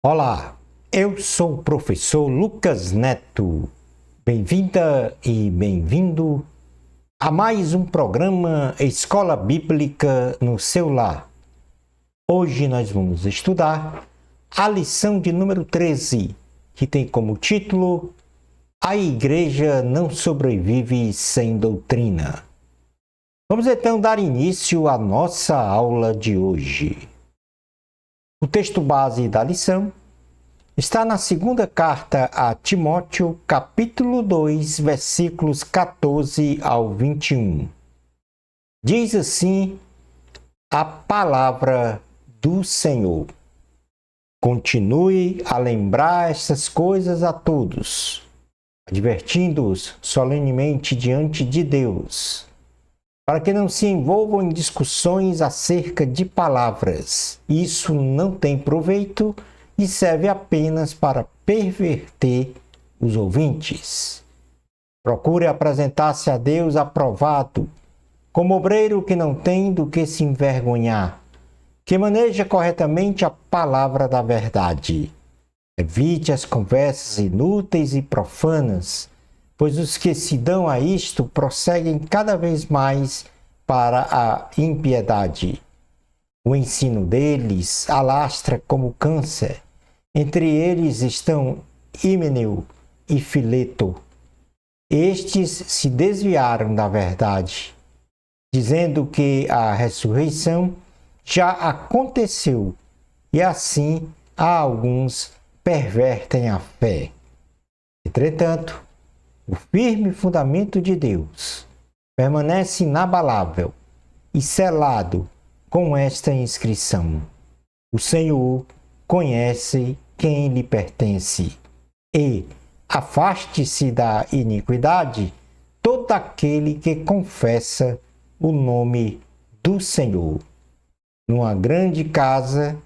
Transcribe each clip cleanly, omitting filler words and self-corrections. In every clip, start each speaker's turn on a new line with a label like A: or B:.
A: Olá, eu sou o professor Lucas Neto. Bem-vinda e bem-vindo a mais um programa Escola Bíblica no seu lar. Hoje nós vamos estudar a lição de número 13, que tem como título A Igreja não sobrevive sem doutrina. Vamos então dar início à nossa aula de hoje. O texto base da lição está na segunda carta a Timóteo, capítulo 2, versículos 14 ao 21. Diz assim a palavra do Senhor: Continue a lembrar estas coisas a todos, advertindo-os solenemente diante de Deus, para que não se envolvam em discussões acerca de palavras. Isso não tem proveito e serve apenas para perverter os ouvintes. Procure apresentar-se a Deus aprovado, como obreiro que não tem do que se envergonhar, que maneja corretamente a palavra da verdade. Evite as conversas inúteis e profanas, pois os que se dão a isto prosseguem cada vez mais para a impiedade. O ensino deles alastra como câncer. Entre eles estão Hímeneu e Fileto. Estes se desviaram da verdade, dizendo que a ressurreição já aconteceu, e assim alguns pervertem a fé. Entretanto, o firme fundamento de Deus permanece inabalável e selado com esta inscrição: O Senhor conhece quem lhe pertence, e afaste-se da iniquidade todo aquele que confessa o nome do Senhor. Numa grande casa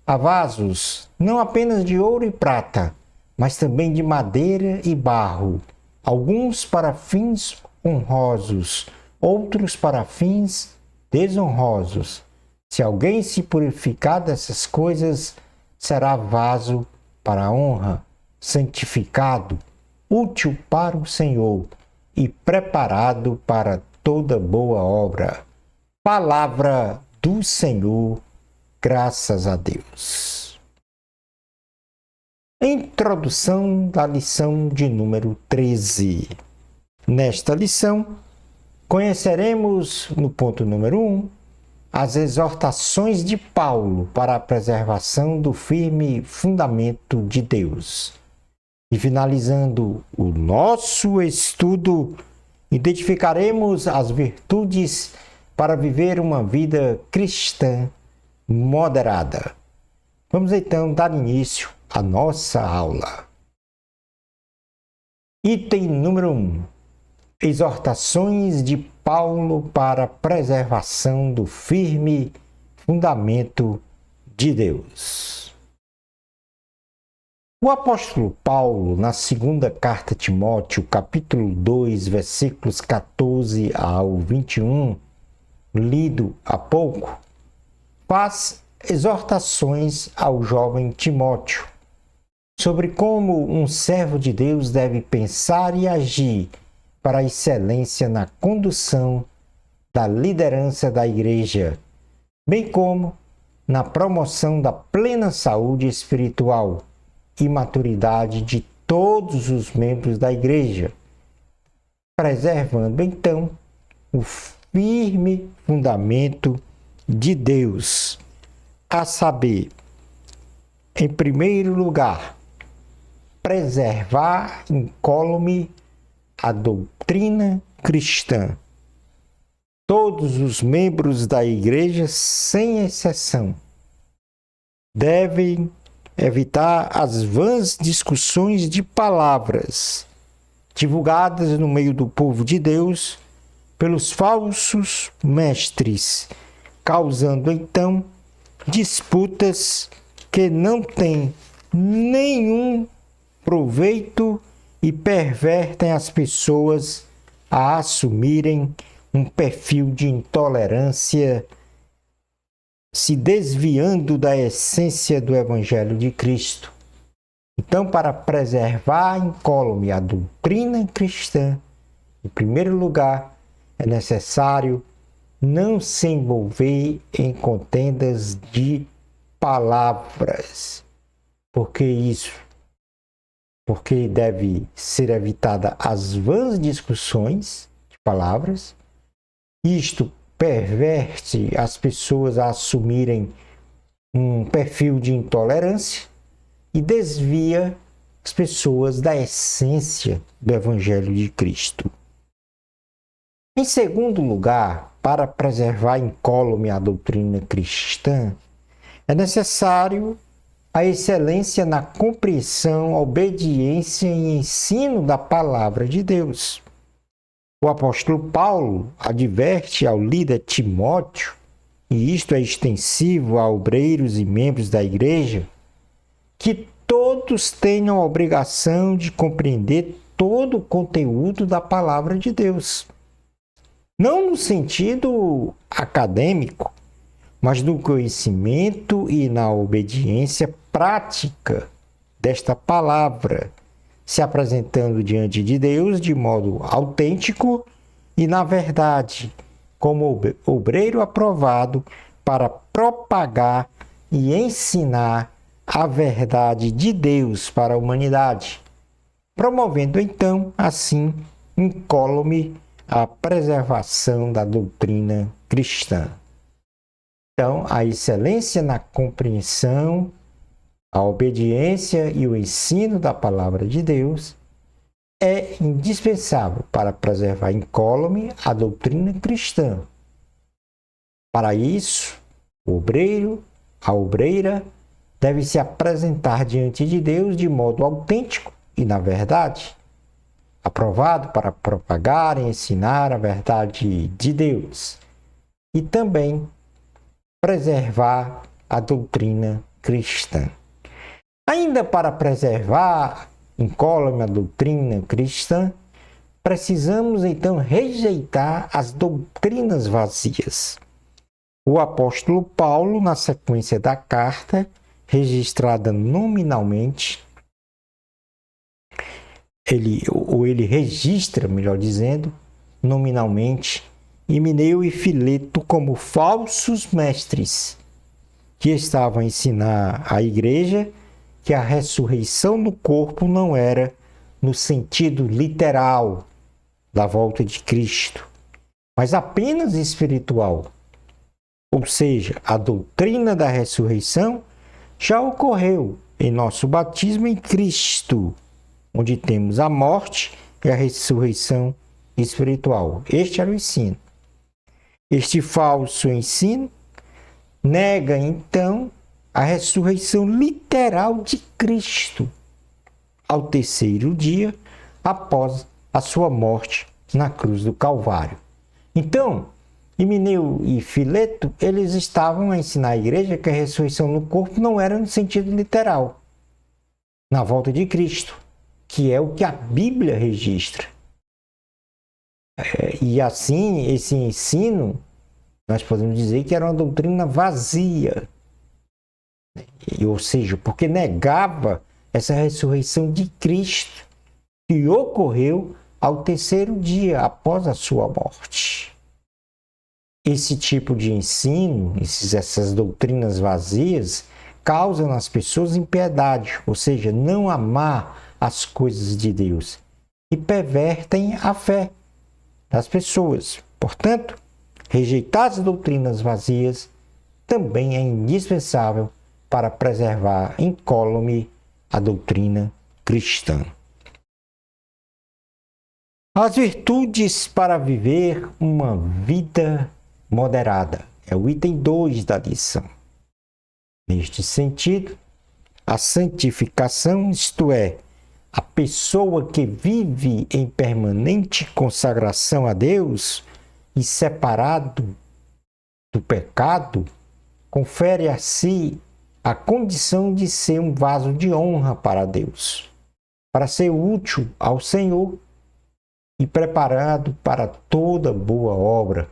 A: há vasos, não apenas de ouro e prata, mas também de madeira e barro, alguns para fins honrosos, outros para fins desonrosos. Se alguém se purificar dessas coisas, será vaso para a honra, santificado, útil para o Senhor e preparado para toda boa obra. Palavra do Senhor, graças a Deus. Introdução da lição de número 13. Nesta lição, conheceremos, no ponto número 1, as exortações de Paulo para a preservação do firme fundamento de Deus. E finalizando o nosso estudo, identificaremos as virtudes para viver uma vida cristã moderada. Vamos então dar início à nossa aula. Item número 1. Exortações de Paulo para a preservação do firme fundamento de Deus. O apóstolo Paulo, na segunda carta a Timóteo, capítulo 2, versículos 14 ao 21, lido há pouco, faz exortações ao jovem Timóteo sobre como um servo de Deus deve pensar e agir para a excelência na condução da liderança da igreja, bem como na promoção da plena saúde espiritual e maturidade de todos os membros da igreja, preservando então o firme fundamento de Deus, a saber, em primeiro lugar, preservar incólume a doutrina cristã. Todos os membros da igreja, sem exceção, devem evitar as vãs discussões de palavras divulgadas no meio do povo de Deus pelos falsos mestres, causando então disputas que não têm nenhum proveito e pervertem as pessoas a assumirem um perfil de intolerância se desviando da essência do Evangelho de Cristo. Então, para preservar incólume a doutrina cristã, em primeiro lugar, é necessário não se envolver em contendas de palavras. Por que isso? Porque deve ser evitada as vãs discussões de palavras. Isto perverte as pessoas a assumirem um perfil de intolerância e desvia as pessoas da essência do Evangelho de Cristo. Em segundo lugar, para preservar incólume a doutrina cristã, é necessário a excelência na compreensão, obediência e ensino da palavra de Deus. O apóstolo Paulo adverte ao líder Timóteo, e isto é extensivo a obreiros e membros da igreja, que todos tenham a obrigação de compreender todo o conteúdo da palavra de Deus. Não no sentido acadêmico, mas no conhecimento e na obediência prática desta palavra, se apresentando diante de Deus de modo autêntico e, na verdade, como obreiro aprovado para propagar e ensinar a verdade de Deus para a humanidade, promovendo então, assim, incólume a preservação da doutrina cristã. Então, a excelência na compreensão, a obediência e o ensino da palavra de Deus é indispensável para preservar incólume a doutrina cristã. Para isso, o obreiro, a obreira, deve se apresentar diante de Deus de modo autêntico e, na verdade, aprovado para propagar e ensinar a verdade de Deus e também preservar a doutrina cristã. Ainda para preservar incólume a doutrina cristã, precisamos então rejeitar as doutrinas vazias. O apóstolo Paulo, na sequência da carta, registrada nominalmente, ele registra, melhor dizendo, nominalmente, Himeneu e Fileto como falsos mestres, que estavam a ensinar à igreja que a ressurreição no corpo não era no sentido literal da volta de Cristo, mas apenas espiritual. Ou seja, a doutrina da ressurreição já ocorreu em nosso batismo em Cristo, onde temos a morte e a ressurreição espiritual. Este era o ensino. Este falso ensino nega, então, a ressurreição literal de Cristo ao terceiro dia após a sua morte na cruz do Calvário. Então, Himeneu e Fileto, eles estavam a ensinar a igreja que a ressurreição no corpo não era no sentido literal, na volta de Cristo, que é o que a Bíblia registra. E assim, esse ensino, nós podemos dizer que era uma doutrina vazia, ou seja, porque negava essa ressurreição de Cristo, que ocorreu ao terceiro dia após a sua morte. Esse tipo de ensino, essas doutrinas vazias, causam nas pessoas impiedade, ou seja, não amar as coisas de Deus, e pervertem a fé das pessoas. Portanto, rejeitar as doutrinas vazias também é indispensável para preservar incólume a doutrina cristã. As virtudes para viver uma vida moderada é o item 2 da lição. Neste sentido, a santificação, isto é, a pessoa que vive em permanente consagração a Deus e separado do pecado, confere a si a condição de ser um vaso de honra para Deus, para ser útil ao Senhor e preparado para toda boa obra,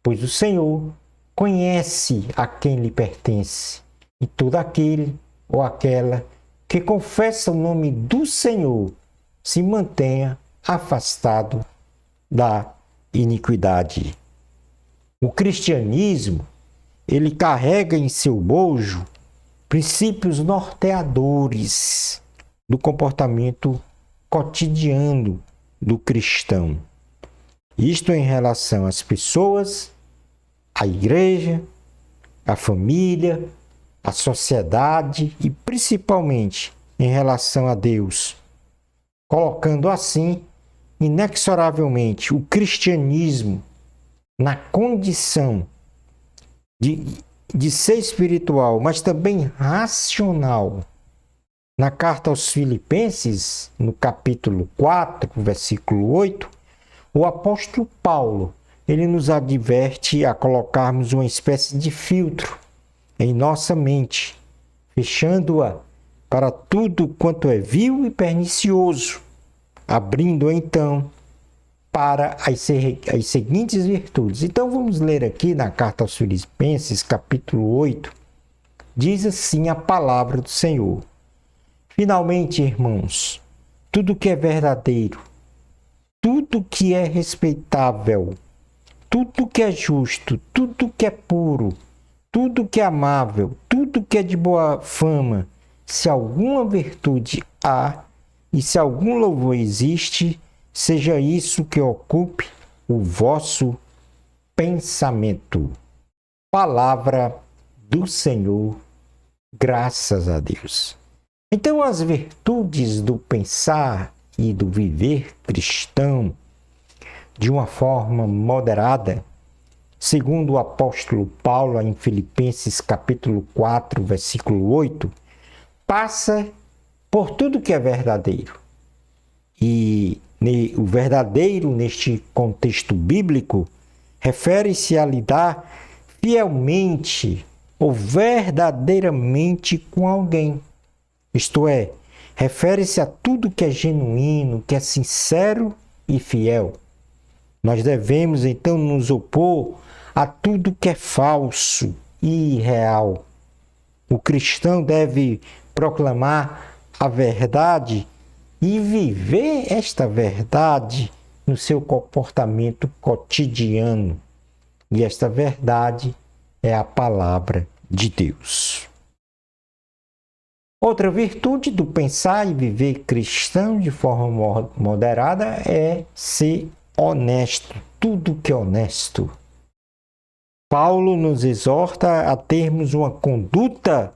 A: pois o Senhor conhece a quem lhe pertence, e todo aquele ou aquela que confessa o nome do Senhor se mantenha afastado da iniquidade. O cristianismo, ele carrega em seu bojo princípios norteadores do comportamento cotidiano do cristão. Isto em relação às pessoas, à igreja, à família, à sociedade e principalmente em relação a Deus, colocando assim inexoravelmente o cristianismo na condição de ser espiritual, mas também racional. Na carta aos Filipenses, no capítulo 4, versículo 8, o apóstolo Paulo, ele nos adverte a colocarmos uma espécie de filtro em nossa mente, fechando-a para tudo quanto é vil e pernicioso, abrindo então para as seguintes virtudes. Então vamos ler aqui na carta aos Filipenses, capítulo 8, diz assim a palavra do Senhor: finalmente, irmãos, tudo que é verdadeiro, tudo que é respeitável, tudo que é justo, tudo que é puro, tudo que é amável, tudo que é de boa fama, se alguma virtude há e se algum louvor existe, seja isso que ocupe o vosso pensamento. Palavra do Senhor, graças a Deus. Então, as virtudes do pensar e do viver cristão de uma forma moderada, segundo o apóstolo Paulo em Filipenses capítulo 4, versículo 8, passa por tudo que é verdadeiro. E o verdadeiro, neste contexto bíblico, refere-se a lidar fielmente ou verdadeiramente com alguém. Isto é, refere-se a tudo que é genuíno, que é sincero e fiel. Nós devemos, então, nos opor a tudo que é falso e irreal. O cristão deve proclamar a verdade e viver esta verdade no seu comportamento cotidiano. E esta verdade é a palavra de Deus. Outra virtude do pensar e viver cristão de forma moderada é ser honesto, tudo que é honesto. Paulo nos exorta a termos uma conduta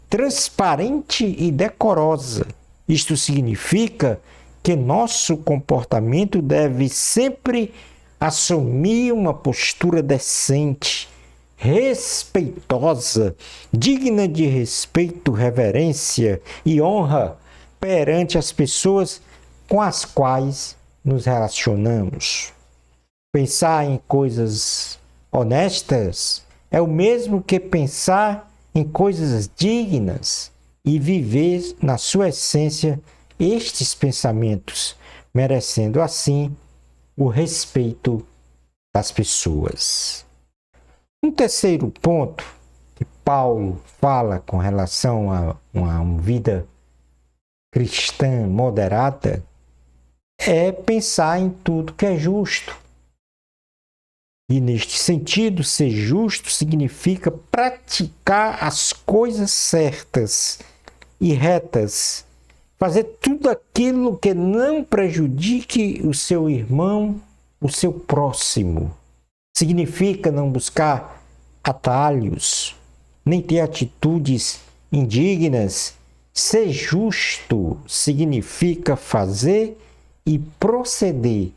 A: transparente e decorosa. Isto significa que nosso comportamento deve sempre assumir uma postura decente, respeitosa, digna de respeito, reverência e honra perante as pessoas com as quais nos relacionamos. Pensar em coisas honestas é o mesmo que pensar em coisas dignas e viver na sua essência estes pensamentos, merecendo assim o respeito das pessoas. Um terceiro ponto que Paulo fala com relação a uma vida cristã moderada é pensar em tudo que é justo. E neste sentido, ser justo significa praticar as coisas certas e retas, fazer tudo aquilo que não prejudique o seu irmão, o seu próximo. Significa não buscar atalhos, nem ter atitudes indignas. Ser justo significa fazer e proceder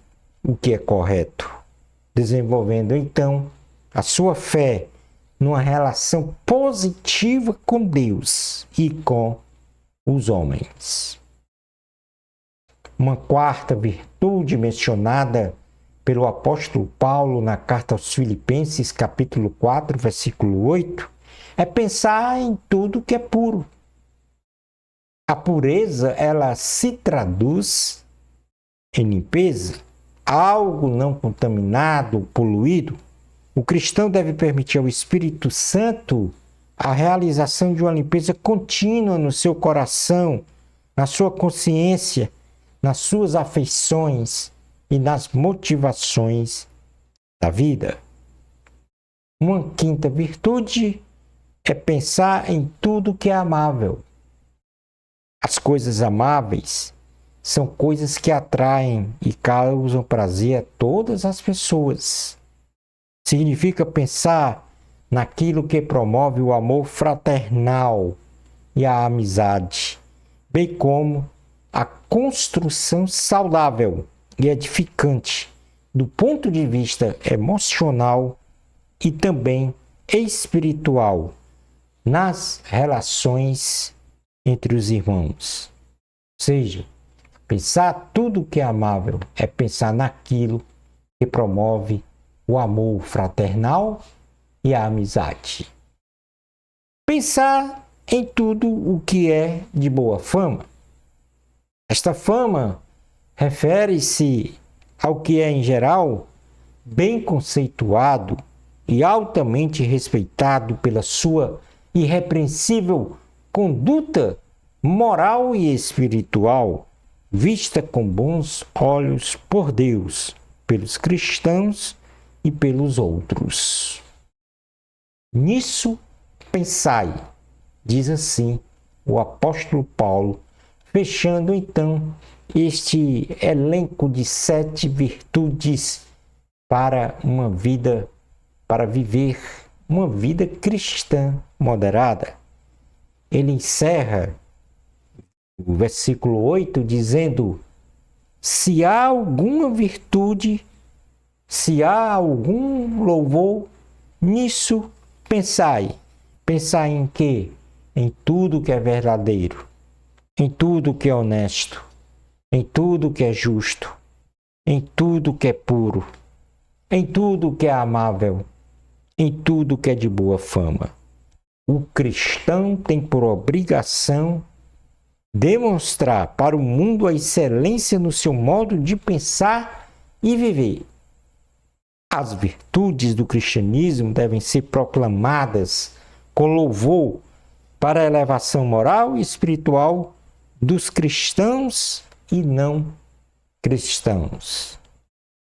A: o que é correto, desenvolvendo então a sua fé numa relação positiva com Deus e com os homens. Uma quarta virtude mencionada pelo apóstolo Paulo na carta aos Filipenses, capítulo 4, versículo 8, é pensar em tudo que é puro. A pureza, ela se traduz em limpeza, algo não contaminado, poluído. O cristão deve permitir ao Espírito Santo a realização de uma limpeza contínua no seu coração, na sua consciência, nas suas afeições e nas motivações da vida. Uma quinta virtude é pensar em tudo que é amável. As coisas amáveis são coisas que atraem e causam prazer a todas as pessoas. Significa pensar naquilo que promove o amor fraternal e a amizade, bem como a construção saudável e edificante do ponto de vista emocional e também espiritual nas relações entre os irmãos. Ou seja, pensar tudo que é amável é pensar naquilo que promove o amor fraternal e a amizade. Pensar em tudo o que é de boa fama. Esta fama refere-se ao que é, em geral, bem conceituado e altamente respeitado pela sua irrepreensível conduta moral e espiritual, vista com bons olhos por Deus, pelos cristãos e pelos outros. Nisso pensai, diz assim o apóstolo Paulo, fechando então este elenco de 7 virtudes para viver uma vida cristã moderada. Ele encerra o versículo 8 dizendo: se há alguma virtude, se há algum louvor, nisso pensai. Pensai em quê? Em tudo que é verdadeiro, em tudo que é honesto, em tudo que é justo, em tudo que é puro, em tudo que é amável, em tudo que é de boa fama. O cristão tem por obrigação demonstrar para o mundo a excelência no seu modo de pensar e viver. As virtudes do cristianismo devem ser proclamadas com louvor para a elevação moral e espiritual dos cristãos e não cristãos.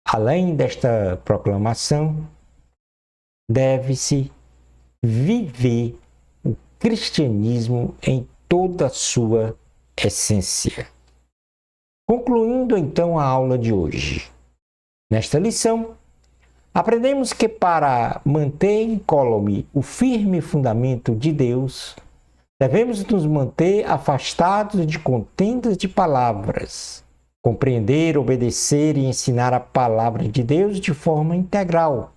A: Além desta proclamação, deve-se viver o cristianismo em toda a sua essência. Concluindo então a aula de hoje. Nesta lição, aprendemos que para manter incólume o firme fundamento de Deus, devemos nos manter afastados de contendas de palavras, compreender, obedecer e ensinar a palavra de Deus de forma integral,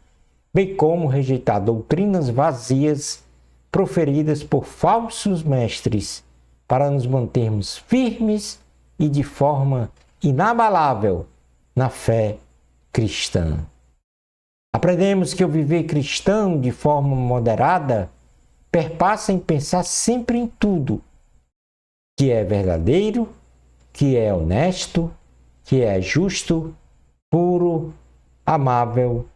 A: bem como rejeitar doutrinas vazias proferidas por falsos mestres, para nos mantermos firmes e de forma inabalável na fé cristã. Aprendemos que o viver cristão de forma moderada perpassa em pensar sempre em tudo que é verdadeiro, que é honesto, que é justo, puro, amável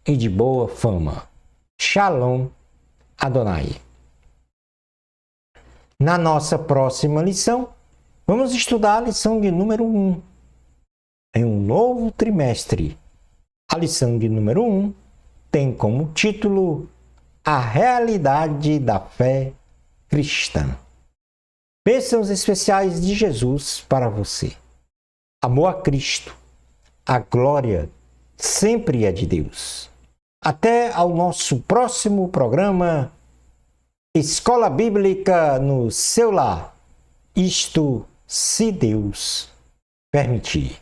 A: e de boa fama. Shalom Adonai. Na nossa próxima lição, vamos estudar a lição de número 1, em um novo trimestre. A lição de número 1 tem como título A Realidade da Fé Cristã. Bênçãos especiais de Jesus para você. Amor a Cristo, a glória sempre é de Deus. Até ao nosso próximo programa Escola Bíblica no seu lar. Isto, se Deus permitir.